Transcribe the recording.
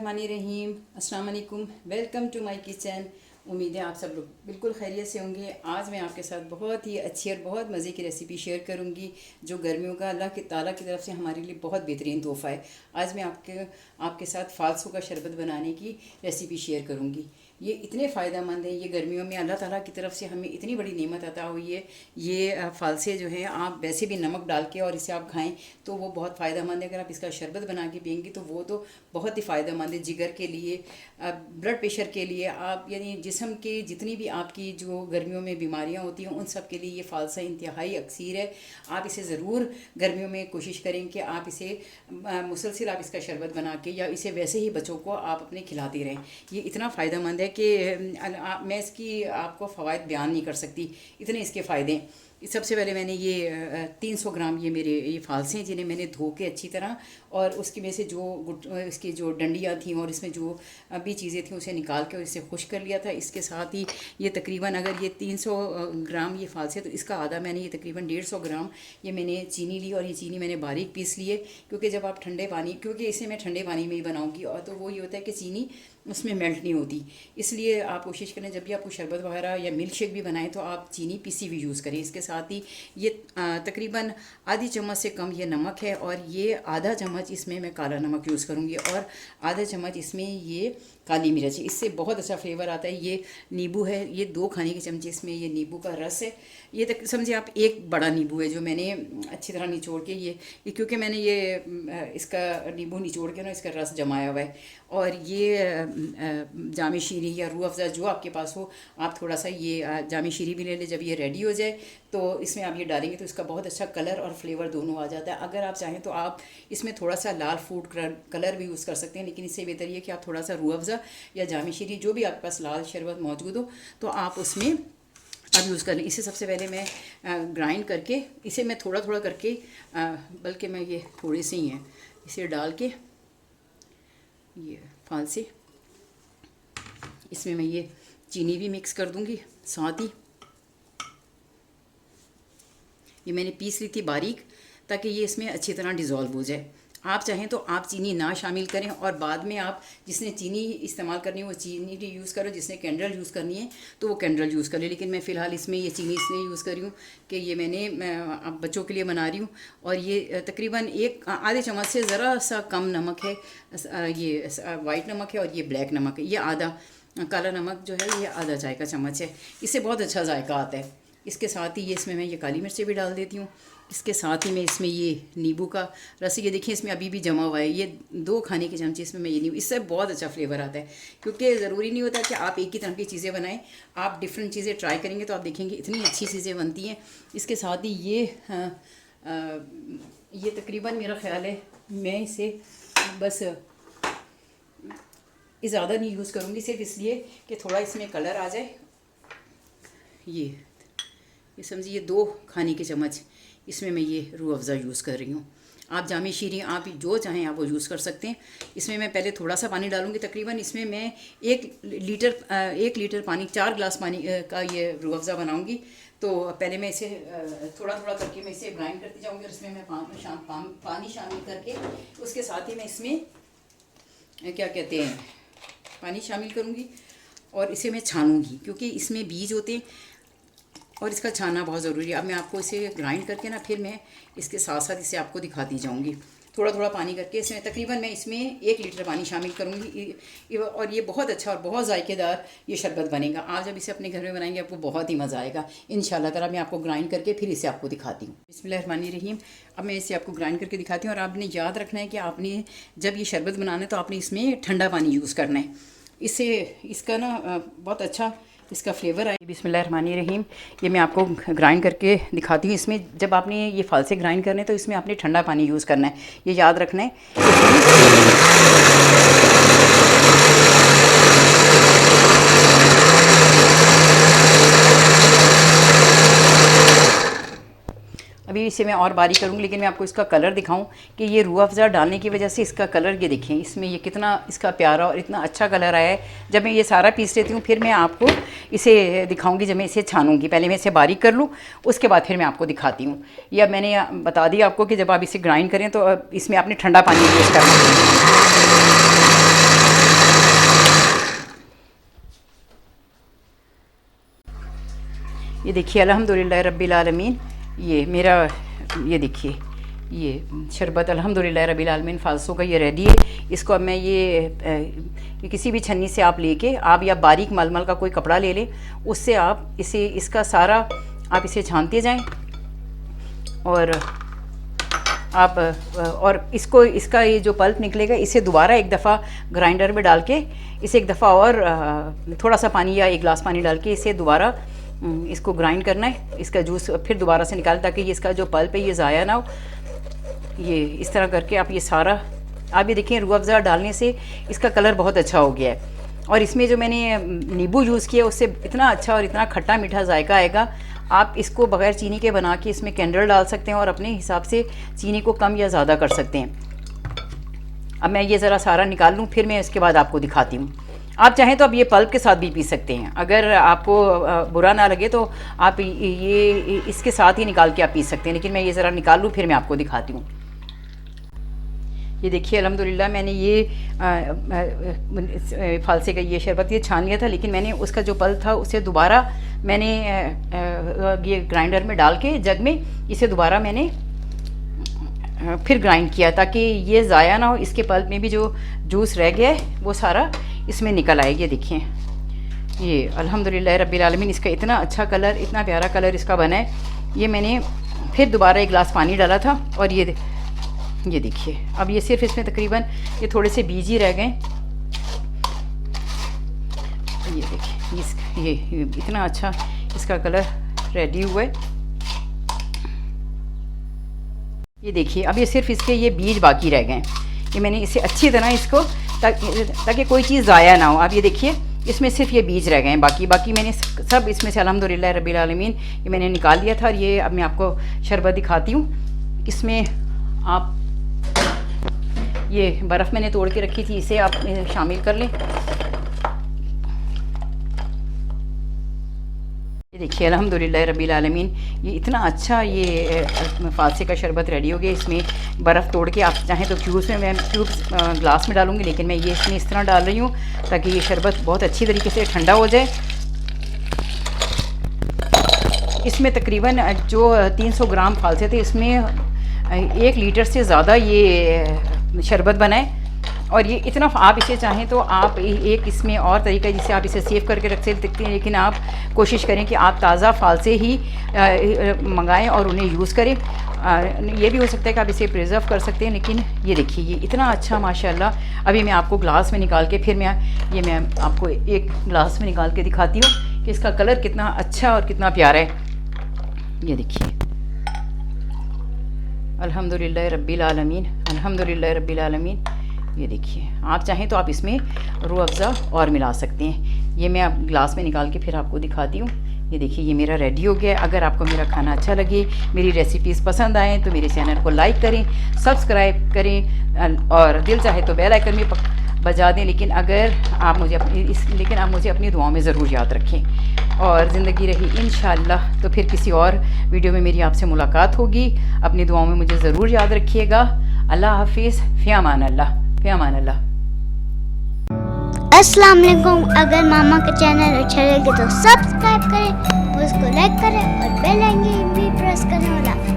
बिस्मिल्लाहिर्रहमानिर्रहीम। अस्सलाम वालेकुम। Welcome to my kitchen. उम्मीद है आप सब लोग बिल्कुल खैरियत से होंगे। आज मैं आपके साथ बहुत ही अच्छी और बहुत मज़े की रेसिपी शेयर करूंगी जो गर्मियों का अल्लाह के ताला की तरफ से हमारे लिए बहुत बेहतरीन तोहफ़ा है। आज मैं आपके साथ फ़ालसों का शरबत बनाने की रेसिपी शेयर करूंगी। ये इतने फ़ायदेमंद है, ये गर्मियों में अल्लाह ताला की तरफ से हमें इतनी बड़ी नेमत अता हुई है। ये फ़ालसे जो हैं आप वैसे भी नमक डाल के और इसे आप खाएं तो वो बहुत फ़ायदेमंद है। अगर आप इसका शरबत बना के पियेंगी तो वो तो बहुत ही फ़ायदेमंद है जिगर के लिए, ब्लड प्रेशर के लिए, आप यानी जिस्म के जितनी भी आपकी जो गर्मियों में बीमारियां होती हैं उन सब के लिए ये फ़ालसा इंतहाई अक्सीर है। आप इसे ज़रूर गर्मियों में कोशिश करें कि आप इसे मुसलसल आप इसका शरबत बना के या इसे वैसे ही बच्चों को आप अपने खिलाते रहें। ये इतना फ़ायदेमंद है कि मैं इसकी आपको फ़वाइद बयान नहीं कर सकती, इतने इसके फ़ायदे हैं। सबसे पहले मैंने ये 300 ग्राम ये मेरे ये फ़ालसे हैं जिन्हें मैंने धो के अच्छी तरह और उसकी में से जो इसकी जो डंडियाँ थी और इसमें जो भी चीज़ें थी उसे निकाल के और इसे खुश्क कर लिया था। इसके साथ ही ये तकरीबन अगर ये 300 ग्राम ये फ़ालसे तो इसका आधा मैंने ये तकरीबन 150 ग्राम ये मैंने चीनी ली और ये चीनी मैंने बारीक पीस ली है क्योंकि जब आप ठंडे पानी, क्योंकि इसे मैं ठंडे पानी में ही बनाऊँगी और तो वो ये होता है कि चीनी उसमें मेल्ट नहीं होती। इसलिए आप कोशिश करें जब भी आपको शरबत वगैरह या मिल्क शेक भी बनाएं तो आप चीनी पीसी हुई यूज़ करें। इसके साथ ही ये तकरीबन आधी चम्मच से कम ये नमक है और ये आधा चम्मच इसमें मैं काला नमक यूज़ करूँगी और आधा चम्मच इसमें ये काली मिर्च है। इससे बहुत अच्छा फ्लेवर आता है। ये नींबू है, ये 2 खाने के चमचे इसमें ये नींबू का रस है। ये तक समझिए आप एक बड़ा नींबू है जो मैंने अच्छी तरह निचोड़ के ये क्योंकि मैंने ये इसका नींबू निचोड़ के ना इसका रस जमाया हुआ है। और ये जामी शीरी या रूह अफ़ज़ा जो आपके पास हो, आप थोड़ा सा ये जामी शीरी भी ले लें। जब ये रेडी हो जाए तो इसमें आप ये डालेंगे तो इसका बहुत अच्छा कलर और फ्लेवर दोनों आ जाता है। अगर आप चाहें तो आप इसमें थोड़ा सा लाल फूड कलर भी यूज़ कर सकते हैं, लेकिन इससे बेहतर ये कि आप थोड़ा सा रूह अफ़ज़ा या जामी शीरी जो भी आपके पास लाल शरबत मौजूद हो तो आप उसमें आप यूज़ कर लें। इसे सबसे पहले मैं ग्राइंड करके इसे मैं थोड़ा थोड़ा करके बल्कि मैं ये थोड़े से ही हैं इसे डाल के ये फ़ालसे इसमें मैं ये चीनी भी मिक्स कर दूंगी। साथ ही ये मैंने पीस ली थी बारीक ताकि ये इसमें अच्छी तरह डिज़ोल्व हो जाए। आप चाहें तो आप चीनी ना शामिल करें और बाद में आप जिसने चीनी इस्तेमाल करनी है वो चीनी यूज़ करो, जिसने कैंडल यूज़ करनी है तो वो कैंडल यूज़ कर ले। लेकिन मैं फ़िलहाल इसमें ये चीनी इसलिए यूज़ कर रही हूँ कि ये मैं अब बच्चों के लिए बना रही हूँ और ये तकरीबन एक आधे चम्मच से ज़रा सा कम नमक है। ये वाइट नमक है और ये ब्लैक नमक है। ये आधा काला नमक जो है ये आधा चाय का चम्मच है। इससे बहुत अच्छा जायका आता है। इसके साथ ही ये इसमें मैं ये काली मिर्चें भी डाल देती हूँ। इसके साथ ही मैं इसमें ये नींबू का रस, ये देखिए इसमें अभी भी जमा हुआ है, ये 2 खाने के चमचे इसमें मैं ये नींबू, इससे बहुत अच्छा फ्लेवर आता है। क्योंकि ज़रूरी नहीं होता कि आप एक ही तरह की चीज़ें बनाएं, आप डिफरेंट चीज़ें ट्राई करेंगे तो आप देखेंगे इतनी अच्छी चीज़ें बनती हैं। इसके साथ ही ये तकरीबन मेरा ख्याल है मैं इसे बस ज़्यादा नहीं यूज़ करूँगी, सिर्फ इसलिए कि थोड़ा इसमें कलर आ जाए। ये समझिए ये 2 खाने के चम्मच इसमें मैं ये रूह अफ़ज़ा यूज़ कर रही हूँ। आप जामी शीरी आप जो चाहें आप वो यूज़ कर सकते हैं। इसमें मैं पहले थोड़ा सा पानी डालूँगी, तकरीबन इसमें मैं 1 लीटर पानी, 4 गिलास पानी का ये रूह अफ़ज़ा बनाऊँगी। तो पहले मैं इसे थोड़ा थोड़ा करके मैं इसे ग्राइंड करती जाऊँगी और इसमें मैं पानी शामिल करके उसके साथ ही मैं इसमें क्या कहते हैं पानी शामिल करूँगी और इसे मैं छानूँगी क्योंकि इसमें बीज होते हैं और इसका छानना बहुत ज़रूरी है। अब मैं आपको इसे ग्राइंड करके ना फिर मैं इसके साथ साथ इसे आपको दिखाती जाऊँगी थोड़ा थोड़ा पानी करके। इसमें तकरीबन मैं इसमें 1 लीटर पानी शामिल करूँगी और ये बहुत अच्छा और बहुत जायकेदार ये शरबत बनेगा। आप जब इसे अपने घर में बनाएंगे आपको बहुत ही मज़ा आएगा इंशाल्लाह ताला। मैं आपको ग्राइंड करके फिर इसे आपको दिखाती हूँ। बिस्मिल्लाहिर्रहमानिर्रहीम। अब मैं इसे आपको ग्राइंड करके दिखाती हूँ और आपने याद रखना है कि आपने जब ये शरबत बनाना है तो आपने इसमें ठंडा पानी यूज़ करना है। इससे इसका ना बहुत अच्छा इसका फ्लेवर आए। बिस्मिल्लाहिर्रहमानिर्रहीम। ये मैं आपको ग्राइंड करके दिखाती हूँ। इसमें जब आपने ये फ़ालसे ग्राइंड करने तो इसमें आपने ठंडा पानी यूज़ करना है, ये याद रखना है। अभी इसे मैं और बारीक करूँगी, लेकिन मैं आपको इसका कलर दिखाऊं कि ये रूह अफ़ज़ा डालने की वजह से इसका कलर ये देखें, इसमें ये कितना इसका प्यारा और इतना अच्छा कलर आया है। जब मैं ये सारा पीस लेती हूँ फिर मैं आपको इसे दिखाऊंगी जब मैं इसे छानूंगी। पहले मैं इसे बारीक कर लूँ उसके बाद फिर मैं आपको दिखाती हूँ। यह मैंने बता दिया आपको कि जब आप इसे ग्राइंड करें तो इसमें आपने ठंडा पानी यूज़ करना है। ये देखिए अल्हम्दुलिल्लाह रब्बिल आलमीन, ये मेरा ये देखिए ये शरबत अल्हम्दुलिल्लाह रब्बिल आलमीन फ़ालसों का ये रेडी है। इसको अब मैं ये किसी भी छन्नी से आप लेके आप या बारीक मलमल का कोई कपड़ा ले लें, उससे आप इसे इसका सारा आप इसे छानते जाएं और आप और इसको इसका ये जो पल्प निकलेगा इसे दोबारा एक दफ़ा ग्राइंडर में डाल के इसे एक दफ़ा और थोड़ा सा पानी या एक गिलास पानी डाल के इसे दोबारा इसको ग्राइंड करना है। इसका जूस फिर दोबारा से निकालें ताकि ये इसका जो पल्प है ये ज़ाया ना हो। ये इस तरह करके आप ये सारा आप ये देखें, रूह अफ़ज़ा डालने से इसका कलर बहुत अच्छा हो गया है। और इसमें जो मैंने नींबू यूज़ किया उससे इतना अच्छा और इतना खट्टा मीठा जायका आएगा। आप इसको बग़ैर चीनी के बना के इसमें कैंडल डाल सकते हैं और अपने हिसाब से चीनी को कम या ज़्यादा कर सकते हैं। अब मैं ये ज़रा सारा निकाल लूँ, फिर मैं इसके बाद आपको दिखाती हूँ। आप चाहें तो आप ये पल्प के साथ भी पी सकते हैं। अगर आपको बुरा ना लगे तो आप ये इसके साथ ही निकाल के आप पी सकते हैं, लेकिन मैं ये ज़रा निकाल लूँ फिर मैं आपको दिखाती हूँ। ये देखिए अल्हम्दुलिल्लाह मैंने ये फ़ालसे का ये शरबत ये छान लिया था, लेकिन मैंने उसका जो पल्प था उसे दोबारा मैंने ये ग्राइंडर में डाल के जग में इसे दोबारा मैंने फिर ग्राइंड किया ताकि ये ज़ाया ना हो। इसके पल्प में भी जो जूस रह गया है वो सारा इसमें निकल आए। ये देखिए ये अल्हम्दुलिल्लाह रब्बिल आलमीन, इसका इतना अच्छा कलर, इतना प्यारा कलर इसका बना है। ये मैंने फिर दोबारा एक गिलास पानी डाला था और ये देखिए अब ये सिर्फ इसमें तकरीबन ये थोड़े से बीज ही रह गए। ये देखिए ये इतना अच्छा इसका कलर रेडी हुआ है। ये देखिए अब ये सिर्फ इसके ये बीज बाकी रह गए। ये मैंने इसे अच्छी तरह इसको ताकि कोई चीज़ ज़ाया ना हो। आप ये देखिए इसमें सिर्फ ये बीज रह गए हैं, बाकी मैंने सब इसमें से अल्हम्दुलिल्लाह रब्बिल आलमीन ये मैंने निकाल लिया था। और ये अब मैं आपको शरबत दिखाती हूँ। इसमें आप ये बर्फ़ मैंने तोड़ के रखी थी, इसे आप शामिल कर लें। ये देखिए अल्हम्दुलिल्लाह रब्बिल आलमीन, ये इतना अच्छा ये फ़ालसे का शरबत रेडी हो गया। इसमें बर्फ़ तोड़ के आप चाहें तो क्यूब्स में, मैं क्यूब्स ग्लास में डालूँगी, लेकिन मैं ये इसमें इस तरह डाल रही हूँ ताकि ये शरबत बहुत अच्छी तरीके से ठंडा हो जाए। इसमें तकरीबन जो 300 ग्राम फ़ालसे थे इसमें 1 लीटर से ज़्यादा ये शरबत बनाए। और ये इतना आप इसे चाहें तो आप एक इसमें और तरीका जिससे आप इसे सेव करके रख सकते हैं, लेकिन आप कोशिश करें कि आप ताज़ा फ़ालसे ही मंगाएं और उन्हें यूज़ करें। ये भी हो सकता है कि आप इसे प्रिजर्व कर सकते हैं, लेकिन ये देखिए ये इतना अच्छा माशाल्लाह। अभी मैं आपको ग्लास में निकाल के फिर मैं आपको एक ग्लास में निकाल के दिखाती हूँ कि इसका कलर कितना अच्छा और कितना प्यारा है। ये देखिए अल्हम्दुलिल्लाह रब्बिल आलमीन, अल्हम्दुलिल्लाह रब्बिल आलमीन। ये देखिए आप चाहें तो आप इसमें रूह अफ़ज़ा और मिला सकते हैं। ये मैं अब ग्लास में निकाल के फिर आपको दिखाती हूँ। ये देखिए ये मेरा रेडी हो गया है। अगर आपको मेरा खाना अच्छा लगे, मेरी रेसिपीज़ पसंद आएँ तो मेरे चैनल को लाइक करें, सब्सक्राइब करें और दिल चाहे तो बेल आइकन भी बजा दें। लेकिन आप मुझे अपनी दुआओं में ज़रूर याद रखें। और ज़िंदगी रही इंशाअल्लाह तो फिर किसी और वीडियो में मेरी आपसे मुलाकात होगी। अपनी दुआओं में मुझे ज़रूर याद रखिएगा। अल्लाह हाफिज़, फ़ी अमान अल्लाह, फ़ी अमान अल्लाह। अस्सलाम वालेकुम। अगर मामा का चैनल अच्छा लगे तो सब्सक्राइब करें, उसको लाइक करें और बेल आइकन भी प्रेस करें।